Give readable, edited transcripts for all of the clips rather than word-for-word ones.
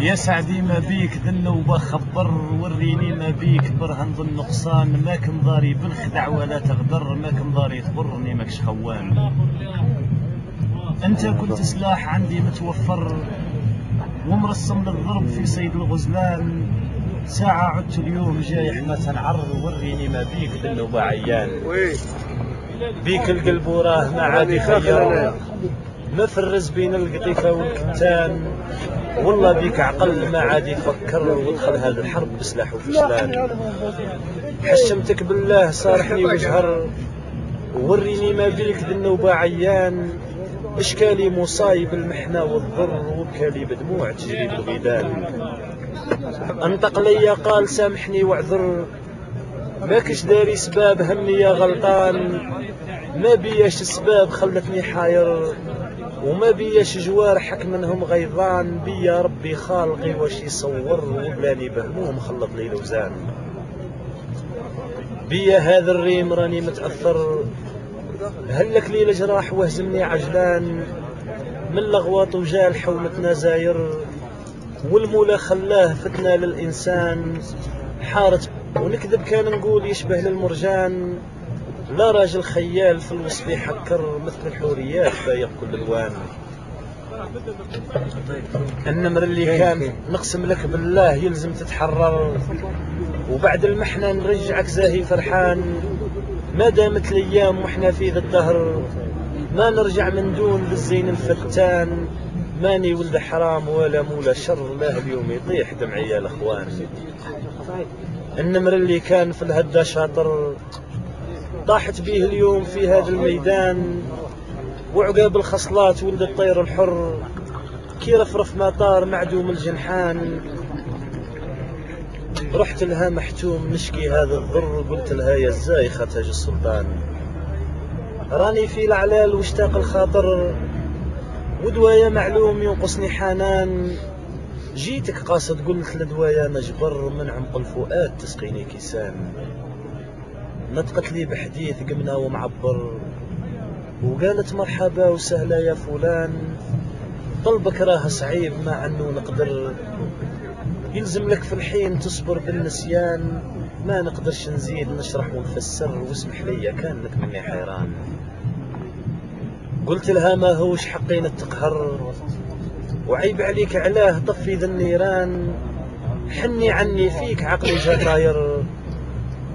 يا سعدي ما بيك ذا النوبة خبر، وريني ما بيك برهن ذا النقصان، ماك مضاري بالخدع ولا تغدر، ماك مضاري تغرني ماكش خوان. انت كنت سلاح عندي متوفر ومرسم للضرب في صيد الغزلان، ساعة عدت اليوم جاي ما تنعرض، وريني ما بيك ذا النوبة عيان. بيك القلب وراه ما عاد يخير، مفرز بين القطيفة والكتان، والله بيك عقل ما عاد يفكر، ودخل هذه الحرب بسلاح وفشلان. حشمتك بالله صارحني وجهر، وريني ما بيك ذا النوبة عيان، اشكالي مصايب المحنة والضر، وبكالي بدموع تجري بالغيدان. انطق لي قال سامحني واعذر، ماكش داري سباب همي يا غلطان، ما بياش سباب خلتني حاير، وما بياش جوارحك منهم غيظان، بيا ربي خالقي واش يصور، وبلاني بهموم خلط لي لوزان. بيا هذا الريم راني متأثر، هلك لي الجراح وهزمني عجلان، من لغواط وجالح ومتنازاير، والمولى خلاه فتنة للإنسان، حارت ونكذب كان نقول يشبه للمرجان، لا راجل خيال في الوصف يحكر، مثل الحوريات فايق كل الوان. النمر اللي كان نقسم لك بالله يلزم تتحرر، وبعد المحنة نرجعك زاهي فرحان، ما دامت الايام واحنا في ذا الدهر، ما نرجع من دون بالزين الفتان، ماني ولد حرام ولا مولا شر، لا اليوم يطيح دمعي يا الاخوان. النمر اللي كان في الهدى شاطر، طاحت بيه اليوم في هذا الميدان، وعقاب الخصلات ولد الطير الحر، كي رفرف ما طار معدوم الجنحان. رحت لها محتوم نشكي هذا الضر، قلت لها يا الزايخة تاج السلطان، راني في العلال واشتاق الخاطر، ودوايا معلوم ينقصني حنان، جيتك قاصد قلت لدوايا نجبر من عمق الفؤاد تسقيني كيسان. نطقت لي بحديث قمنا ومعبر وقالت مرحبا وسهلا يا فلان. طلبك راه صعيب مع انه نقدر، يلزم لك في الحين تصبر بالنسيان. ما نقدرش نزيد نشرح ونفسر واسمح لي كانك مني حيران. قلت لها ما هوش حقي نتقهر وعيب عليك علاه طفي ذا النيران. حني عني فيك عقلي جا طاير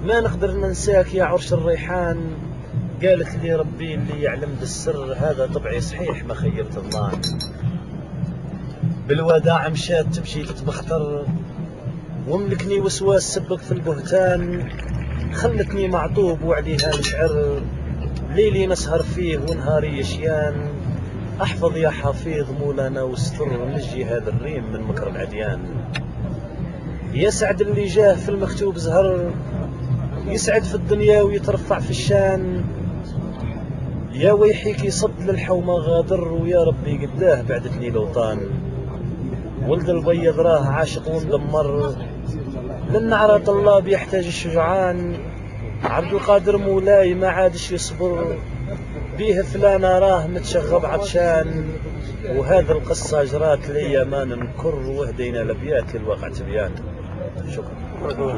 ما نقدر ننساك يا عرش الريحان. قالت لي ربي اللي يعلم بالسر هذا طبعي صحيح ما خيبت الظان. بالوداع مشات تمشي تتبختر وملكني وسواس سبق في البهتان. خلتني معطوب وعليها نشعر ليلي نسهر فيه ونهاري يشيان. احفظ يا حفيظ مولانا واستر نجي هذا الريم من مكر العديان. يسعد اللي جاه في المكتوب زهر يسعد في الدنيا ويترفع في الشان. يا ويحيك يصد للحومة غادر ويا ربي قداه بعدتني لوطان. ولد البيض راه عاشق ومدمر للنعرة الله بيحتاج الشجعان. عبد القادر مولاي ما عادش يصبر بيه فلانة راه متشغب عطشان. وهذا القصة جرات لي ما ننكر وهدينا الابيات للواقع تبيان. شكرا.